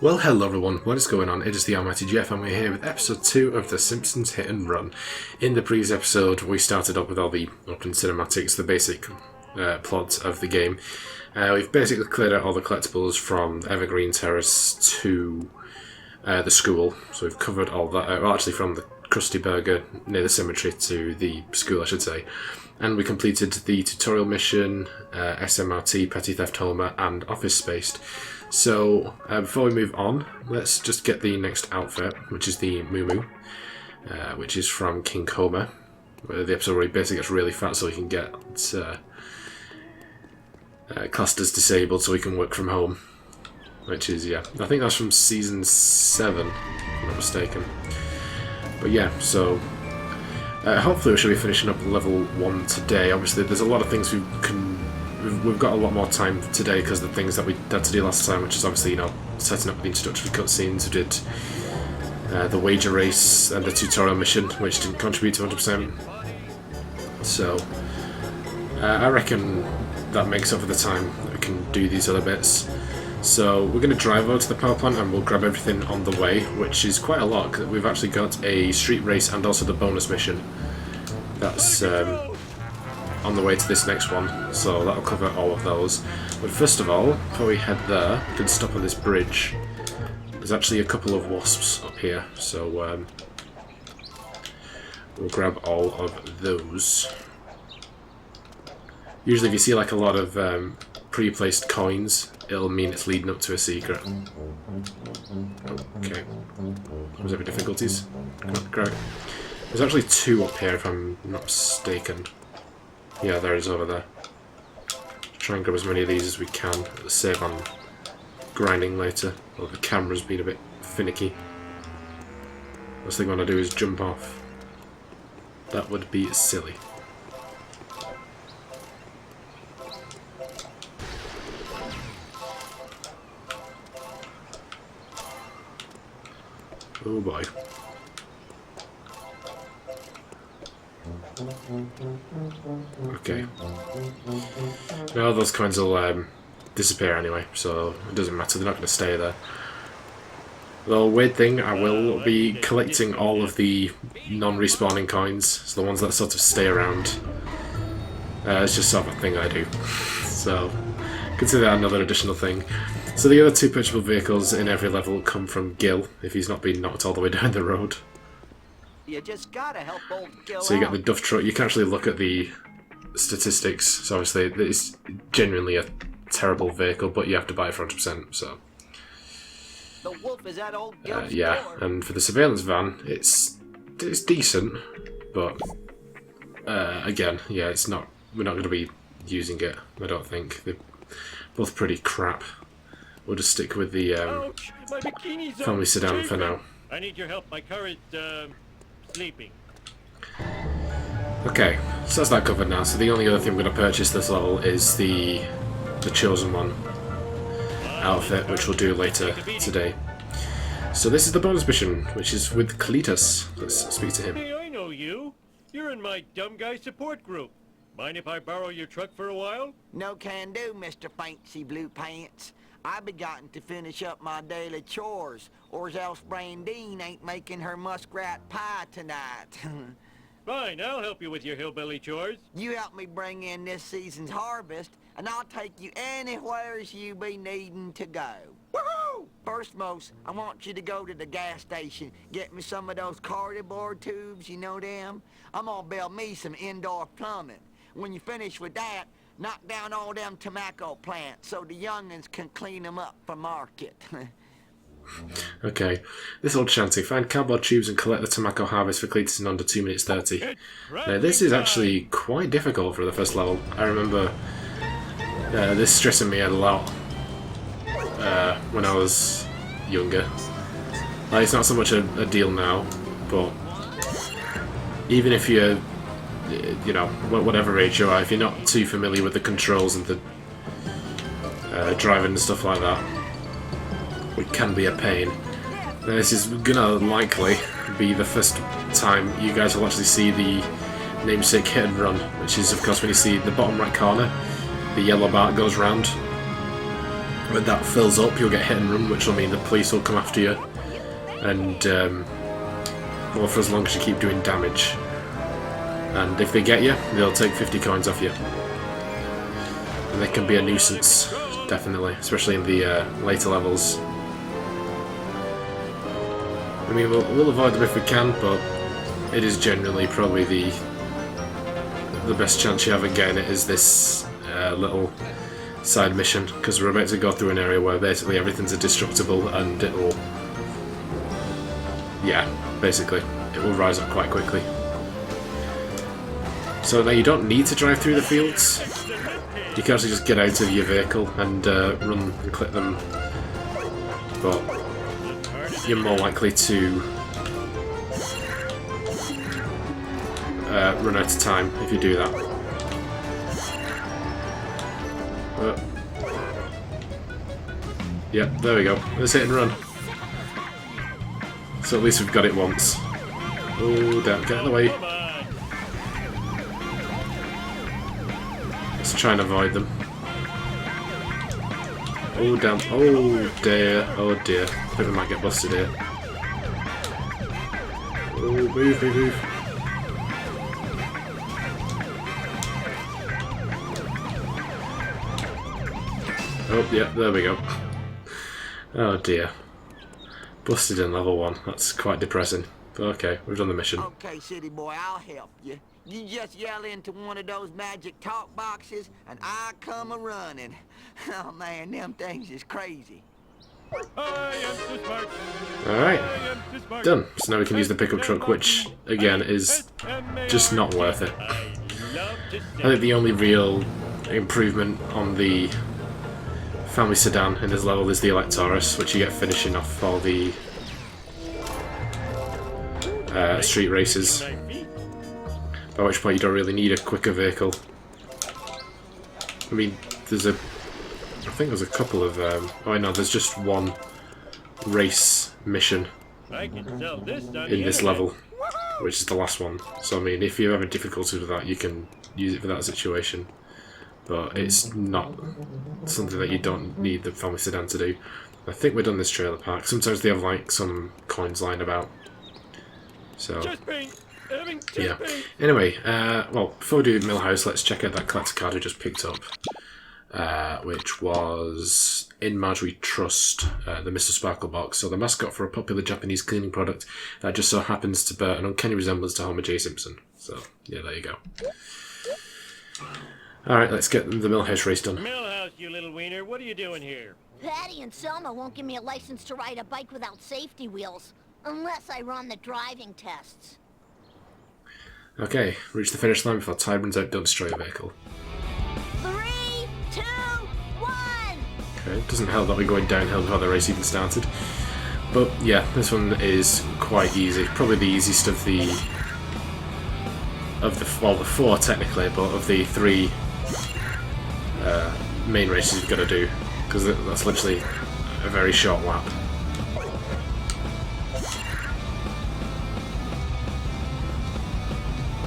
Well, hello everyone, what is going on? It is TheAlmightyGeoff and we're here with episode 2 of the Simpsons Hit and Run. In the previous episode we started up with all the opening cinematics, the basic plot of the game. We've basically cleared out all the collectibles from Evergreen Terrace to the school, so we've covered all that, well actually from the Krusty Burger near the cemetery to the school I should say. And we completed the tutorial mission, SMRT, Petty Theft Homer and Office Spaced. So, before we move on, let's just get the next outfit, which is the Moo which is from King Homer. The episode where he basically gets really fat so he can get classed as disabled so he can work from home. Which is, yeah, I think that's from season 7, if I'm not mistaken. But yeah, so hopefully we should be finishing up level 1 today. Obviously there's a lot of things we've got a lot more time today because of the things that we had to do last time, which is obviously, you know, setting up the introductory cutscenes. We did the wager race and the tutorial mission, which didn't contribute to 100%. So I reckon that makes up for the time that we can do these other bits. So we're going to drive over to the power plant and we'll grab everything on the way, which is quite a lot. We've actually got a street race and also the bonus mission. That's on the way to this next one, so that'll cover all of those. But first of all, before we head there, we can stop on this bridge. There's actually a couple of wasps up here, so we'll grab all of those. Usually if you see like a lot of pre-placed coins, it'll mean it's leading up to a secret. Okay. Was there any difficulties? Great. There's actually 2 up here if I'm not mistaken. Yeah, there is over there. Try and grab as many of these as we can. Save on grinding later. Well, the camera's been a bit finicky. Last thing I want to do is jump off. That would be silly. Oh boy. Okay. Well, those coins will disappear anyway, so it doesn't matter, they're not going to stay there. Though, weird thing, I will be collecting all of the non-respawning coins, so the ones that sort of stay around. It's just sort of a thing I do. So, consider that another additional thing. So the other 2 purchasable vehicles in every level come from Gil, if he's not been knocked all the way down the road. You just gotta help old Gil So you get out. the Duff truck. You can actually look at the statistics. So obviously it's genuinely a terrible vehicle, but you have to buy it for 100%. So The wolf is at old Gil's yeah, door. and for the surveillance van, it's decent, but again, yeah, it's not. We're not going to be using it. I don't think they're both pretty crap. We'll just stick with the Ouch, my bikini's family sedan for now. I need your help. My car is sleeping. Okay, so that's that covered now. So the only other thing we're going to purchase this level is the Chosen One outfit, which we'll do later today. So this is the bonus mission, which is with Cletus. Let's speak to him. Hey, I know you. You're in my dumb guy support group. Mind if I borrow your truck for a while? No can do, Mr. Fancy Blue Pants. I begotten to finish up my daily chores, or else Brandine ain't making her muskrat pie tonight. Fine, I'll help you with your hillbilly chores. You help me bring in this season's harvest, and I'll take you anywheres you be needing to go. Woohoo! First most, I want you to go to the gas station, get me some of those cardboard tubes, you know them? I'm gonna build me some indoor plumbing. When you finish with that, knock down all them tobacco plants so the young'uns can clean them up for market. Okay, this old shanty. Find cardboard tubes and collect the tobacco harvest for Cletus in under 2 minutes 30. Now, this is actually quite difficult for the first level. I remember this stressing me out a lot when I was younger. Like, it's not so much a deal now, but even if you're, you know, whatever age you are, if you're not too familiar with the controls and the driving and stuff like that, it can be a pain. Now, this is gonna likely be the first time you guys will actually see the namesake hit and run, which is of course when you see the bottom right corner, the yellow bar goes round. when that fills up, you'll get hit and run, which will mean the police will come after you, and well, for as long as you keep doing damage. And if they get you, they'll take 50 coins off you. And they can be a nuisance, definitely, especially in the later levels. I mean, we'll avoid them if we can, but it is generally probably the best chance you have at getting it is this little side mission, because we're about to go through an area where basically everything's a destructible, and it'll, yeah, basically, it will rise up quite quickly. So now you don't need to drive through the fields. You can actually just get out of your vehicle and run and click them, but you're more likely to run out of time if you do that. Yep, there we go. Let's hit and run. So at least we've got it once. Oh, damn, get out of the way. Let's try and avoid them. Oh, damn. Oh, dear. Oh, dear. I think we might get busted here. Oh, move, move, move. Oh, yeah, there we go. Oh dear. Busted in level 1. That's quite depressing. But okay, we've done the mission. Okay, city boy, I'll help you. You just yell into one of those magic talk boxes, and I come a-running. Oh man, them things is crazy. Alright, done. So now we can use the pickup truck, which, again, is just not worth it. I think the only real improvement on the family sedan in this level is the Electaurus, which you get finishing off all the street races, by which point you don't really need a quicker vehicle. I mean, I think there's a couple of, oh no, there's just one race mission in this level, which is the last one. So I mean, if you're having difficulties with that, you can use it for that situation. But it's not something that you don't need the family sedan to do. I think we're done this trailer park. Sometimes they have like some coins lying about. So yeah. Anyway, well, before we do Millhouse, let's check out that collector card we just picked up, which was In Marge We Trust, the Mr. Sparkle box. So the mascot for a popular Japanese cleaning product that just so happens to bear an uncanny resemblance to Homer J. Simpson. So yeah, there you go. Alright, let's get the Millhouse race done. Millhouse, you little wiener, what are you doing here? Patty and Selma won't give me a license to ride a bike without safety wheels, unless I run the driving tests. Okay, reach the finish line before time runs out, don't destroy your vehicle. 3, 2, 1! Okay, it doesn't help that we're going downhill before the race even started. But yeah, this one is quite easy. Probably the easiest of the well, the 4 technically, but of the 3 main races you've got to do, because that's literally a very short lap.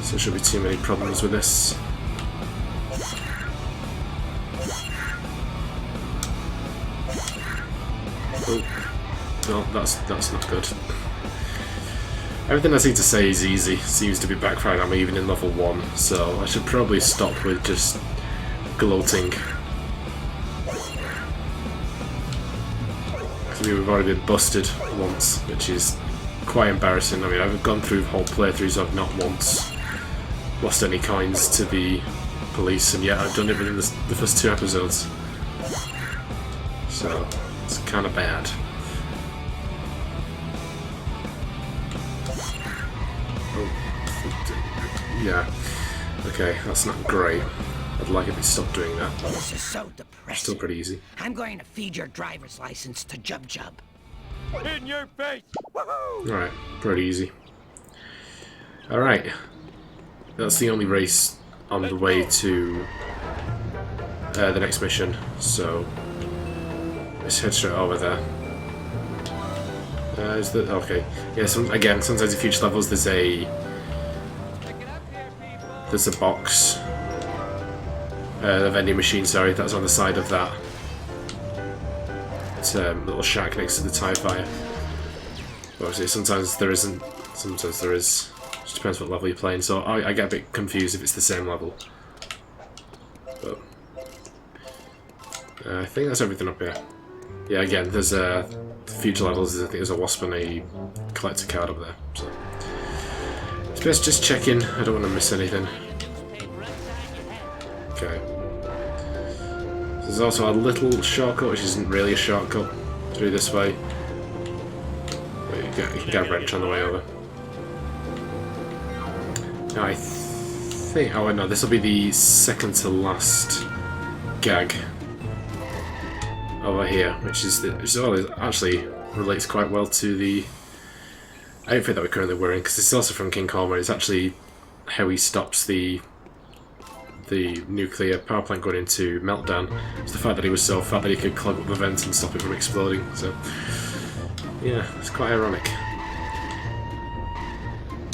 So there shouldn't be too many problems with this. Oh, no, that's not good. Everything I seem to say is easy seems to be backfiring on me even in level 1, so I should probably stop with just gloating. Because we've already been busted once, which is quite embarrassing. I mean, I've gone through whole playthroughs, I've not once lost any coins to the police, and yet I've done it within the first 2 episodes. So, it's kind of bad. Yeah, okay, that's not great. I'd like if it stopped doing that. This is so depressing. Still pretty easy. I'm going to feed your driver's license to Jub Jub. In your face! Woohoo! Alright, pretty easy. Alright, that's the only race on the way to the next mission, so let's head straight over there. Is that okay? Yeah. Again, sometimes in future levels there's a box, the vending machine. Sorry, that's on the side of that little shack next to the TIE fire. Obviously, sometimes there isn't, sometimes there is. Just depends what level you're playing, so I get a bit confused if it's the same level. But I think that's everything up here. Yeah, again, there's future levels. I think there's a wasp and a collector card up there. So it's best just checking. I don't want to miss anything. Okay. There's also a little shortcut, which isn't really a shortcut, through this way. But you can get a wrench on the way over. Now I think... oh no, this will be the second to last gag over here, which actually relates quite well to the outfit that we're currently wearing, because this is also from King Kong, where it's actually how he stops the nuclear power plant going into meltdown. It's the fact that he was so fat that he could clog up the vents and stop it from exploding. So yeah, it's quite ironic.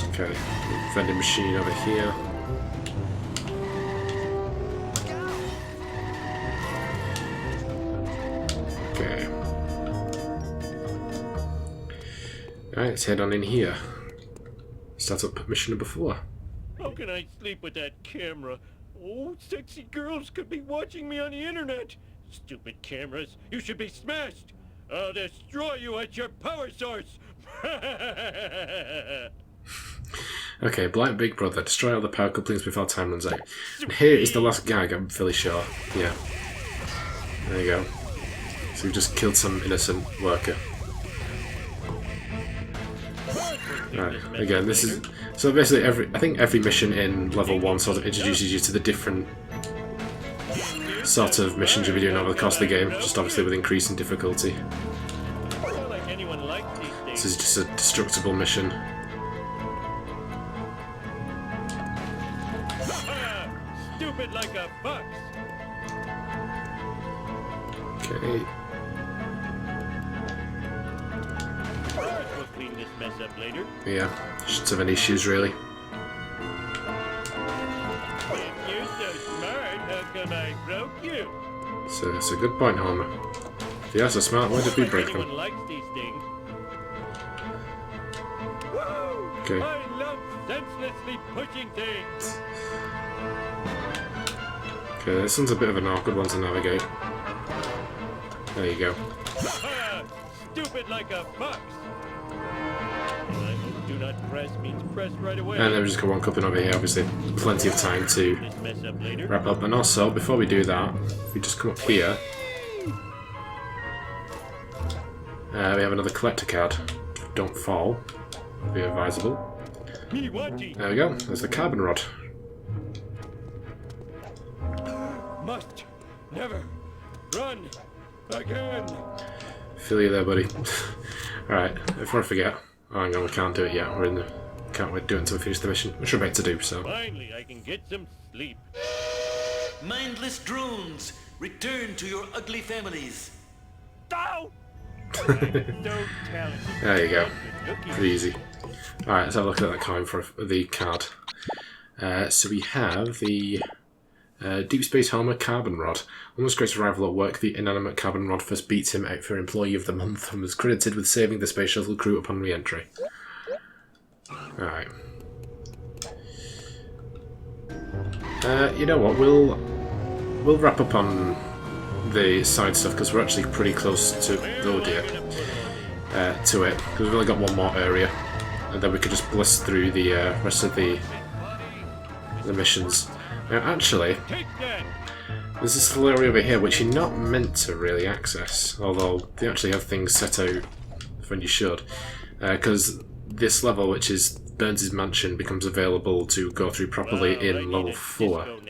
Okay, vending machine over here. Okay. Alright, let's head on in here. Start up mission number 4. How can I sleep with that camera? Oh, sexy girls could be watching me on the internet. Stupid cameras, you should be smashed. I'll destroy you at your power source. Okay, Blight Big Brother, destroy all the power couplings before time runs out. And here is the last gag, I'm fairly sure. Yeah. There you go. So we've just killed some innocent worker. Right, again, this is... so basically, I think every mission in level 1 sort of introduces you to the different sort of missions you'll be doing over the course of the game, just obviously with increasing difficulty. This is just a destructible mission. Stupid like a fox. Okay. We'll clean this mess up later. Yeah, shouldn't have any issues really. If you're so smart, how come I broke you? So that's a good point, Homer. If you are so smart, why did we break them? Anyone likes these things. Okay. I love senselessly pushing things. Okay, this one's a bit of an awkward one to navigate. There you go. Stupid like a fox. I hope do not press means press right away. And then we just got one cupping over here, obviously. Plenty of time to wrap up. And also, before we do that, if we just come up here, we have another collector card. Don't fall. Be advisable. There we go. There's the carbon rod. Must never run again. Feel you there, buddy. Alright, before I forget. Oh, hang on, we can't do it yet. We're in the... can't wait to do it until we finish the mission, which we're about to do, so... Finally, I can get some sleep. Mindless drones, return to your ugly families. Ow! I'm so talented. There you go. Pretty easy. Alright, let's have a look at that coin for the card. So we have the Deep Space Homer Carbon Rod. On his great arrival at work, the inanimate carbon rod first beats him out for Employee of the Month and was credited with saving the space shuttle crew upon re-entry. Alright. You know what, we'll wrap up on the side stuff because we're actually pretty close to... oh dear. To it, because we've only got one more area. And then we could just blast through the rest of the missions. Now actually, there's this little area over here which you're not meant to really access, although they actually have things set out when you should. Because this level, which is Burns' mansion, becomes available to go through properly in level 4. And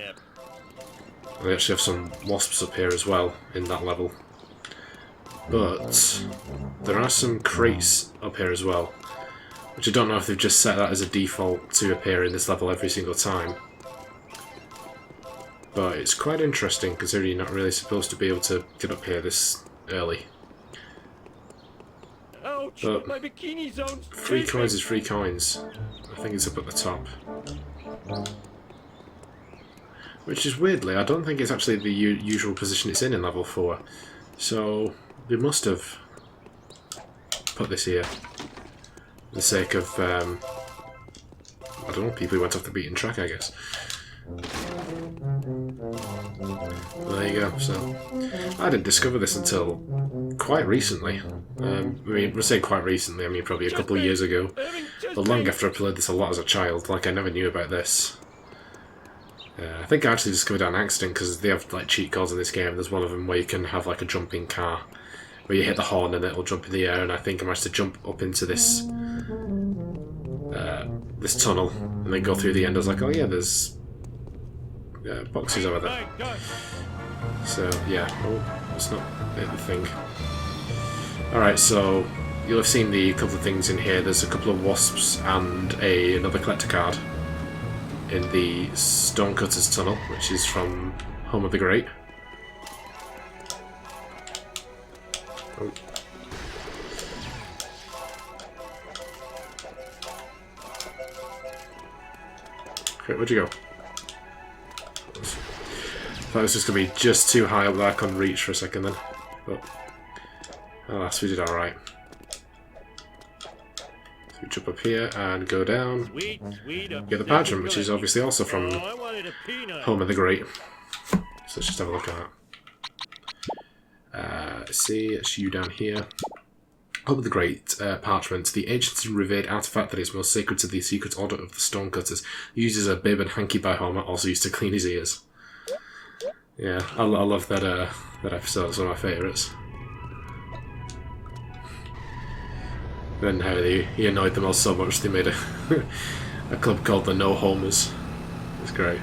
they actually have some wasps up here as well in that level. But there are some crates up here as well, which I don't know if they've just set that as a default to appear in this level every single time. But it's quite interesting considering you're not really supposed to be able to get up here this early. Ouch, But my bikini zone's free coins is free coins. I think it's up at the top. Which is weirdly, I don't think it's actually the usual position it's in level 4. So they must have put this here for the sake of, I don't know, people who went off the beaten track, I guess. Well, there you go. So, I didn't discover this until quite recently. I mean, we're saying quite recently, I mean probably a couple of years ago. But long after I played this a lot as a child, like I never knew about this. I think I actually discovered it on accident because they have like cheat codes in this game. There's one of them where you can have like a jumping car, where you hit the horn and it'll jump in the air. And I think I managed to jump up into this this tunnel and then go through the end. I was like, oh yeah, there's boxes over there. So yeah, oh, that's not the thing. Alright, so you'll have seen the couple of things in here. There's a couple of wasps and another collector card in the Stonecutters tunnel, which is from Home of the Great. Oh. Okay, where'd you go? Thought it was just going to be just too high up that I couldn't reach for a second then. But alas, we did alright. So we jump up here and go down. Get the parchment, which is obviously also from Home of the Great. So let's just have a look at that. Let's see, it's you down here. Home of the Great parchment. The ancient and revered artifact that is most sacred to the secret order of the Stonecutters. Used as a bib and hanky by Homer, also used to clean his ears. Yeah, I love that that episode. It's one of my favourites. Then how he annoyed them all so much they made a club called the No Homers. It's great.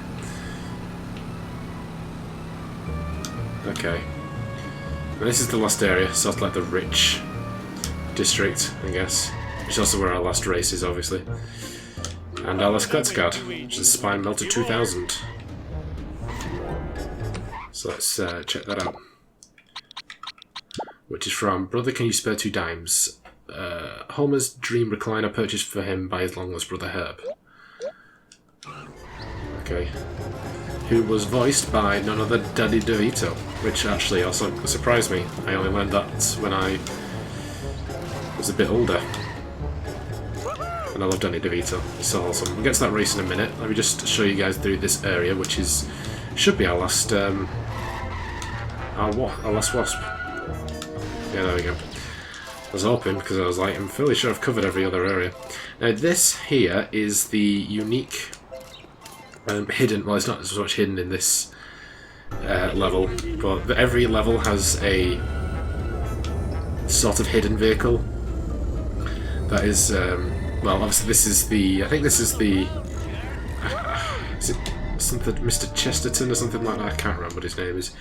Okay. And this is the last area, sort of like the rich district, I guess. Which is also where our last race is, obviously. And our last collector card, which is Spine Melted 2000. So let's check that out. Which is from Brother, Can You Spare 2 Dimes? Homer's dream recliner purchased for him by his long-lost brother Herb. Okay. Who was voiced by none other than Danny DeVito, which actually also surprised me. I only learned that when I was a bit older. And I love Danny DeVito. He's so awesome. We'll get to that race in a minute. Let me just show you guys through this area, which is should be our last our last wasp. Yeah, there we go. I was hoping, because I was like, I'm fairly sure I've covered every other area. Now this here is the unique hidden, well it's not as much hidden in this level, but every level has a sort of hidden vehicle. That is, well obviously this is the, I think this is the, is it something, Mr. Chesterton or something like that, I can't remember what his name is.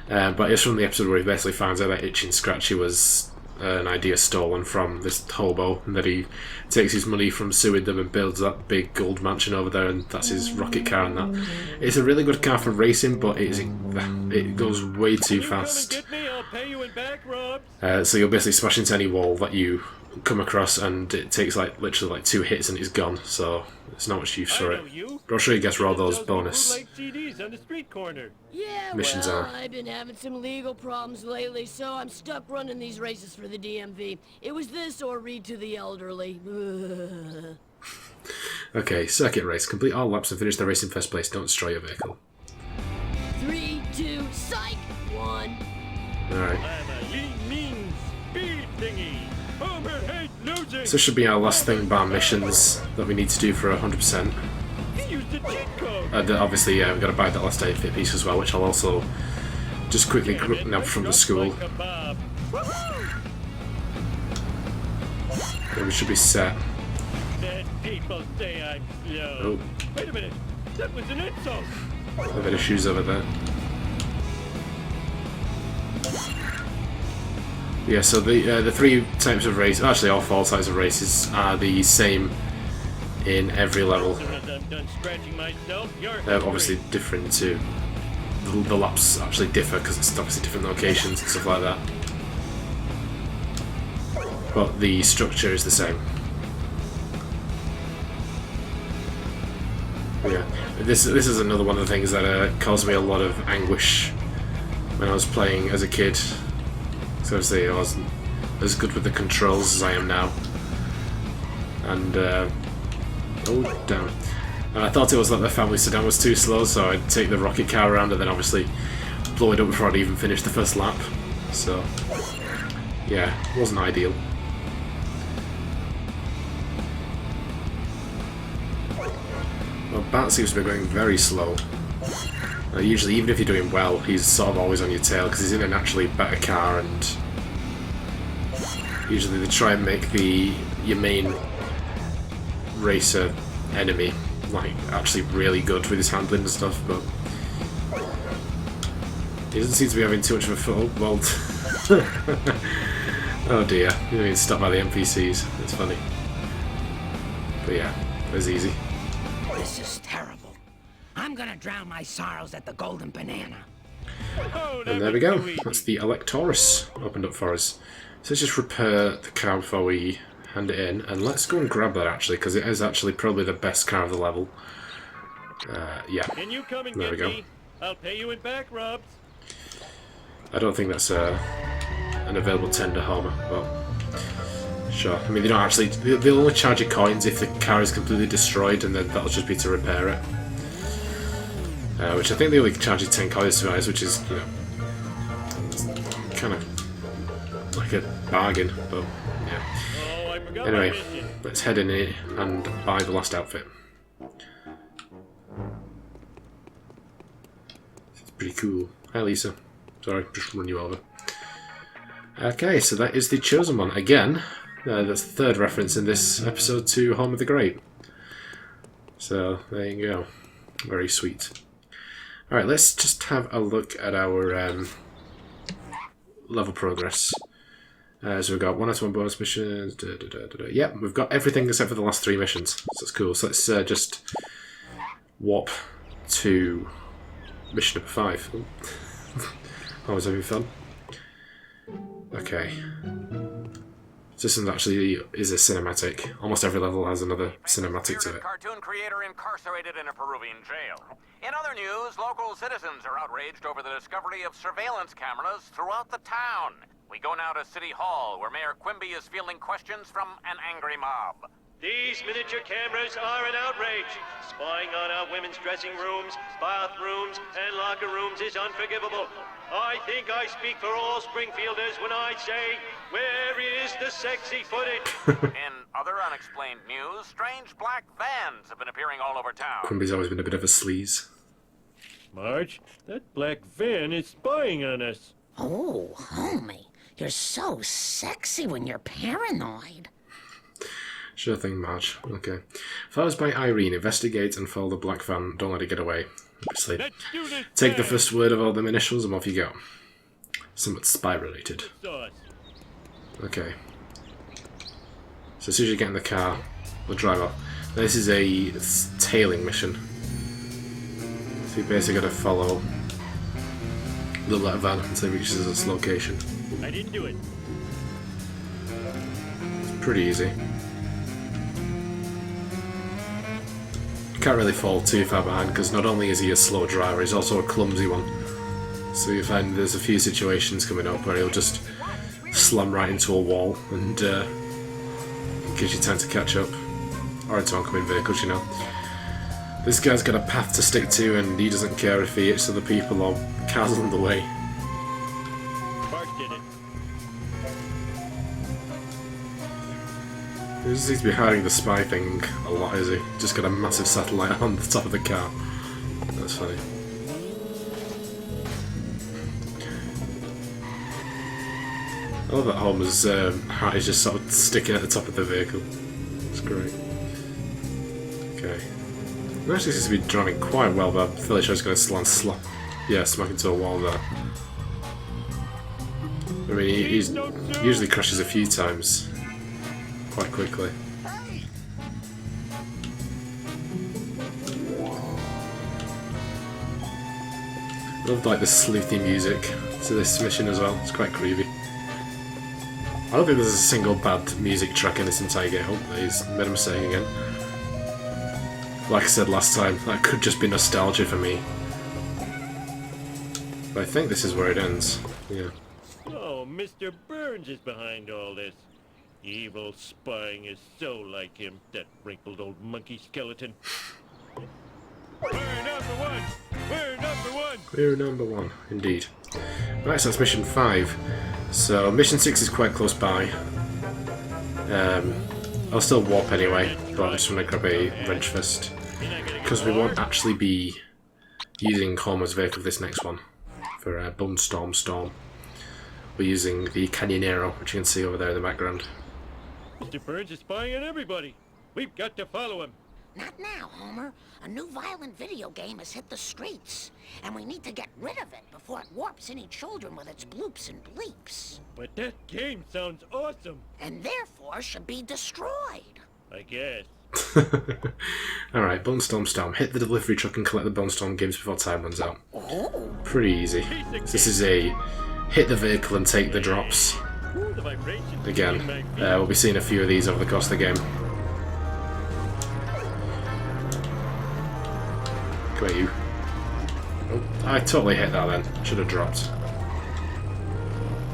But it's from the episode where he basically finds out that Itchy and Scratchy was an idea stolen from this hobo, and that he takes his money from suing them and builds that big gold mansion over there, and that's his rocket car and that. It's a really good car for racing, but it goes way too fast. So you'll basically smash into any wall that you come across, and it takes like literally like 2 hits and it's gone, so it's not much use for it. But I'll show you guys where all those bonus missions are. I've been having some legal problems lately, so I'm stuck running these races for the DMV. It was this or read to the elderly. Okay, circuit race. Complete all laps and finish the race in first place. Don't destroy your vehicle. 3, 2, psych! 1. Alright. I'm a lean, mean speed thingy. Homer hates losing. So this should be our last thing bar missions that we need to do for 100%. He used a cheat code. And obviously, yeah, we've got to buy that last 8-fit piece as well, which I'll also just quickly grab from the school. And we should be set. Then people say I'm slow. Oh, Wait a minute. That was an insult. a bit of shoes over there. Yeah, so the 3 types of race, actually all 4 types of races are the same in every level. As soon as I'm done scratching myself, you're They're obviously different too. The laps actually differ because it's obviously different locations and stuff like that. But the structure is the same. Yeah, this is another one of the things that caused me a lot of anguish when I was playing as a kid. So obviously I wasn't as good with the controls as I am now. And, oh damn. And I thought it was like the family sedan was too slow, so I'd take the rocket car around and then obviously blow it up before I'd even finish the first lap. So, yeah, it wasn't ideal. Well, Bat seems to be going very slow. Usually, even if you're doing well, he's sort of always on your tail because he's in a naturally better car, and usually they try and make your main racer enemy like actually really good with his handling and stuff, but he doesn't seem to be having too much of a foothold. Oh dear, you're being stopped by the NPCs. It's funny. But yeah, it was easy. This is terrible. I'm gonna drown my sorrows at the Golden Banana. Oh, And there we go. That's the Electoris opened up for us. So let's just repair the car before we hand it in, and let's go and grab that actually, because it is actually probably the best car of the level. Yeah. Can you come and There we get go. me? I'll pay you in back rubs. I don't think that's an available tender, Homer, but sure. I mean, they don't actually. They'll only charge you coins if the car is completely destroyed, and then that'll just be to repair it. Which I think they only charge you 10 coins to be honest, which is, you know, kind of like a bargain, but yeah. Oh, I forgot Anyway, my mission. let's head in here and buy the last outfit. It's pretty cool. Hi Lisa. Sorry, just run you over. Okay, so that is the chosen one. Again, that's the third reference in this episode to Homer the Great. So, there you go. Very sweet. Alright, let's just have a look at our level progress. So we've got 1 out of 1 bonus missions. Yep, we've got everything except for the last 3 missions. So that's cool. So let's just warp to mission number 5. Always having fun. Okay. So this one actually is a cinematic. Almost every level has another cinematic to it. Cartoon creator incarcerated in a Peruvian jail. In other news, local citizens are outraged over the discovery of surveillance cameras throughout the town. We go now to City Hall, where Mayor Quimby is fielding questions from an angry mob. These miniature cameras are an outrage. Spying on our women's dressing rooms, bathrooms, and locker rooms is unforgivable. I think I speak for all Springfielders when I say, where is the sexy footage? In other unexplained news, strange black vans have been appearing all over town. Quimby's always been a bit of a sleaze. Marge, that black van is spying on us. Oh, homie, you're so sexy when you're paranoid. Sure thing, Marge. Okay. Follows by Irene, investigate and follow the black van. Don't let it get away. Obviously. Let's do this. Take the fast. first word of all them initials and off you go. Somewhat spy related. Sauce. Okay. So as soon as you get in the car, we'll drive off. Now, this is a tailing mission. So you basically got to follow the black van until it reaches its location. I didn't do it. It's pretty easy. You can't really fall too far behind because not only is he a slow driver, he's also a clumsy one. So you find there's a few situations coming up where he'll just slam right into a wall and gives you time to catch up. Or into oncoming vehicles, you know. This guy's got a path to stick to and he doesn't care if he hits other people or cars on the way. Marge did it. He just seems to be hiding the spy thing a lot, is he? Just got a massive satellite on the top of the car. That's funny. I love that Homer's hat is just sort of sticking at the top of the vehicle. It's great. Okay. He actually seems to be driving quite well, but I feel like he's going to smack into a wall there. I mean, he usually crashes a few times. Quite quickly. I love like the sleuthy music to this mission as well. It's quite creepy. I don't think there's a single bad music track in this entire game. Oh, he's made a mistake again. Like I said last time, that could just be nostalgia for me. But I think this is where it ends. Yeah. Oh, Mr. Burns is behind all this. Evil spying is so like him, that wrinkled old monkey skeleton. We're number one! We're number one! We're number one, indeed. Right, so that's mission 5. So mission 6 is quite close by. I'll still warp anyway, but I just want to grab a wrench first. Because we won't actually be using Homer's vehicle for this next one. For Bone Storm. We're using the Canyonero, which you can see over there in the background. Mr. Burns is spying on everybody. We've got to follow him. Not now, Homer. A new violent video game has hit the streets, and we need to get rid of it before it warps any children with its bloops and bleeps. But that game sounds awesome. And therefore should be destroyed. I guess. Alright, Bone Storm. Hit the delivery truck and collect the Bone Storm gives before time runs out. Oh. Pretty easy. This is a hit the vehicle and take the drops. Ooh, the vibrations Again, in my feet. we'll be seeing a few of these over the course of the game. Come here, you. Oh, I totally hit that then. Should have dropped.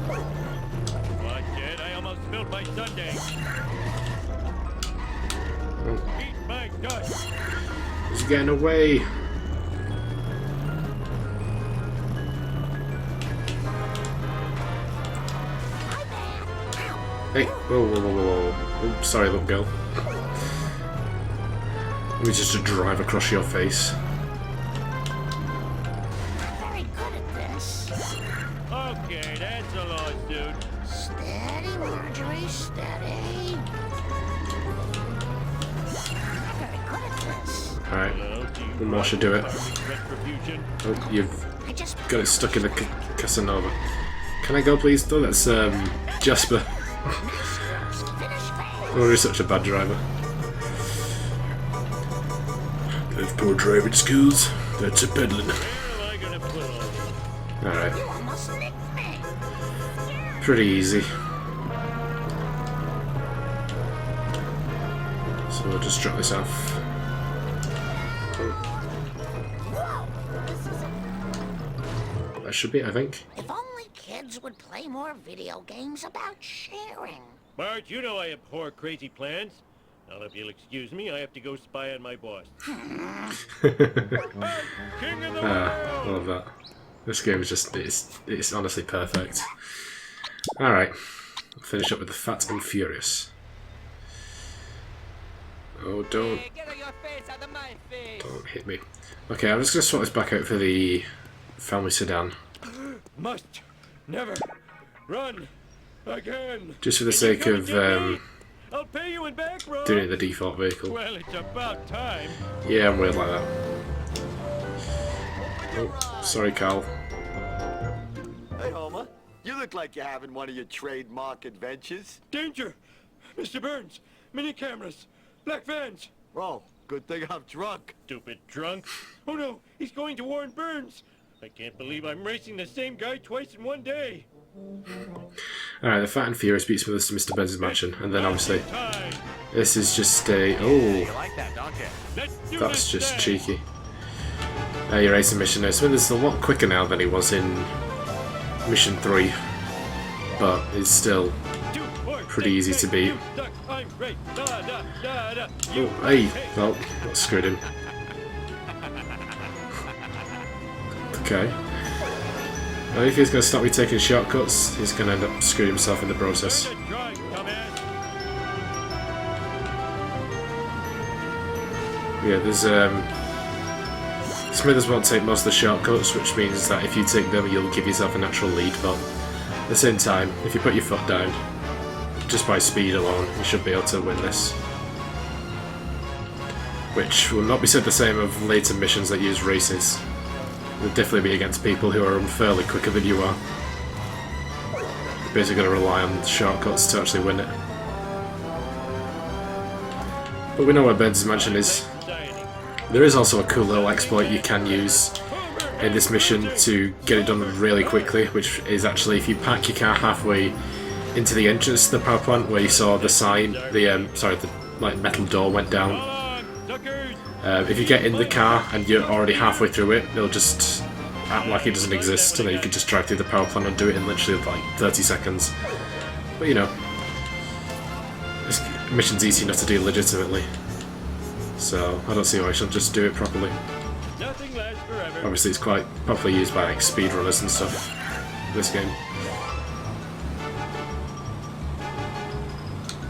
Watch it, I almost spilled my sundae. Oh, Eat my dust. he's getting away. Hey, whoa. Oops, sorry, little girl. Let me just drive across your face. Very good at this. Okay, that's a loss, dude. Steady, Marjorie, steady. Very good at this. Alright, Hello, do you one more should do it. retribution? Oh, you've I just got it stuck in the Casanova. Can I go, please? Oh, that's Jasper. finish fast. Oh, he's such a bad driver. Those poor driving skills. That's a peddling. Where am I gonna put all this? Alright, You almost nicked me. pretty easy. So we'll just drop this off. Whoa, this is That should be it, I think. If only kids would play more video games about sharing. Marge, you know I abhor crazy plans. Now, if you'll excuse me, I have to go spy on my boss. King of the I world! love that. This game is just, it's honestly perfect. Alright, finish up with the Fat and Furious. Oh, don't hit me. Okay, I'm just going to swap this back out for the family sedan. Must never run again. Just for the Can you sake come and of get me? I'll pay you in back, bro. doing it the default vehicle. Well, it's about time. Yeah, I'm weird like that. Oh, sorry, Carl. Hey, Homer. You look like you're having one of your trademark adventures. Danger! Mr. Burns, mini cameras, black vans. Oh, good thing I'm drunk. Stupid drunk. Oh no, he's going to warn Burns. I can't believe I'm racing the same guy twice in one day. Alright, the Fat and Furious beats Smithers to Mr. Burns' mansion, and then obviously Time. this is just a... You Oh, like that, don't you? Let's do that's this just thing. cheeky. Your racing mission now. Smithers is a lot quicker now than he was in Mission 3, but it's still 2, 4, pretty 6, easy to 8, beat. you suck, I'm great. Da, da, da, da. Oh, You hey! hate. Oh, that screwed him. Okay. Now if he's going to stop me taking shortcuts, he's going to end up screwing himself in the process. Learn to drive, dumbass. Yeah, there's Smithers won't take most of the shortcuts, which means that if you take them, you'll give yourself a natural lead, but at the same time, if you put your foot down, just by speed alone, you should be able to win this. Which will not be said the same of later missions that use races. You'll definitely be against people who are unfairly quicker than you are. You're basically going to rely on shortcuts to actually win it. But we know where Burns' mansion is. There is also a cool little exploit you can use in this mission to get it done really quickly, which is actually if you park your car halfway into the entrance to the power plant where you saw the sign, the like metal door went down. If you get in the car and you're already halfway through it, it'll just act like it doesn't exist, and then you can just drive through the power plant and do it in literally like 30 seconds. But you know, this mission's easy enough to do legitimately, so I don't see why I shouldn't just do it properly. Nothing lasts forever. Obviously it's quite popularly used by like speedrunners and stuff, this game.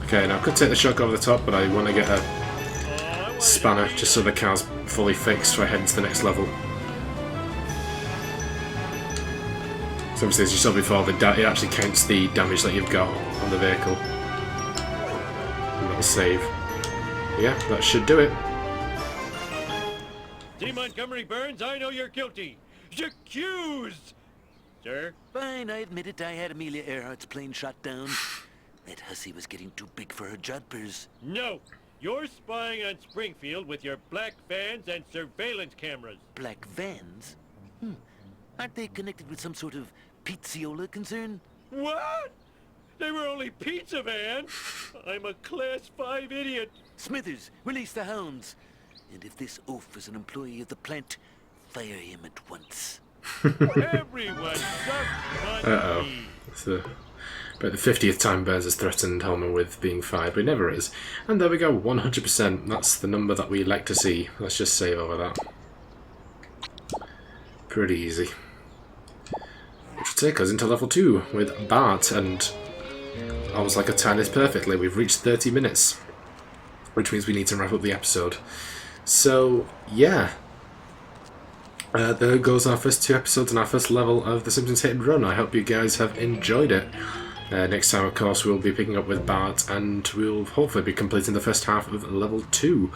Okay, now I could take the shotgun over the top, but I want to get a spanner just so the car's fully fixed so I head into the next level. So obviously, as you saw before, it actually counts the damage that you've got on the vehicle. And that'll save. Yeah, that should do it. See, Montgomery Burns, I know you're guilty. Accused! Sir? Fine, I admit it. I had Amelia Earhart's plane shot down. That hussy was getting too big for her jodhpurs. No! You're spying on Springfield with your black vans and surveillance cameras. Black vans? Aren't they connected with some sort of pizziola concern? What? They were only pizza vans? I'm a Class 5 idiot. Smithers, release the hounds. And if this oaf is an employee of the plant, fire him at once. Everyone sucks on me. So, but the 50th time Burns has threatened Homer with being fired, but he never is. And there we go, 100%. That's the number that we like to see. Let's just save over that. Pretty easy. Which will take us into level 2 with Bart, and I was like a time this perfectly. We've reached 30 minutes, which means we need to wrap up the episode. So, yeah. There goes our first 2 episodes and our first level of The Simpsons Hit and Run. I hope you guys have enjoyed it. Next time, of course, we'll be picking up with Bart, and we'll hopefully be completing the first half of level 2.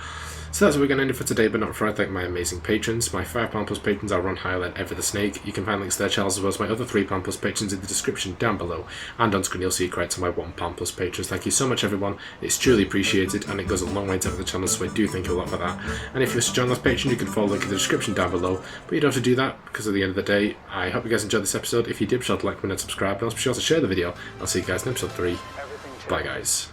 So that's what we're going to end it for today, but not before I thank my amazing patrons. My £5+ patrons are Ron Hyle and Ever the Snake. You can find links to their channels as well as my other £3+ patrons in the description down below. And on screen you'll see credits to my £1+ patrons. Thank you so much, everyone. It's truly appreciated, and it goes a long way to help the channel, so I do thank you a lot for that. And if you wish to join those patrons, you can follow the link in the description down below. But you don't have to do that, because at the end of the day, I hope you guys enjoyed this episode. If you did, be sure to like, comment, and subscribe. And also be sure to share the video. I'll see you guys in episode 3. Bye, guys.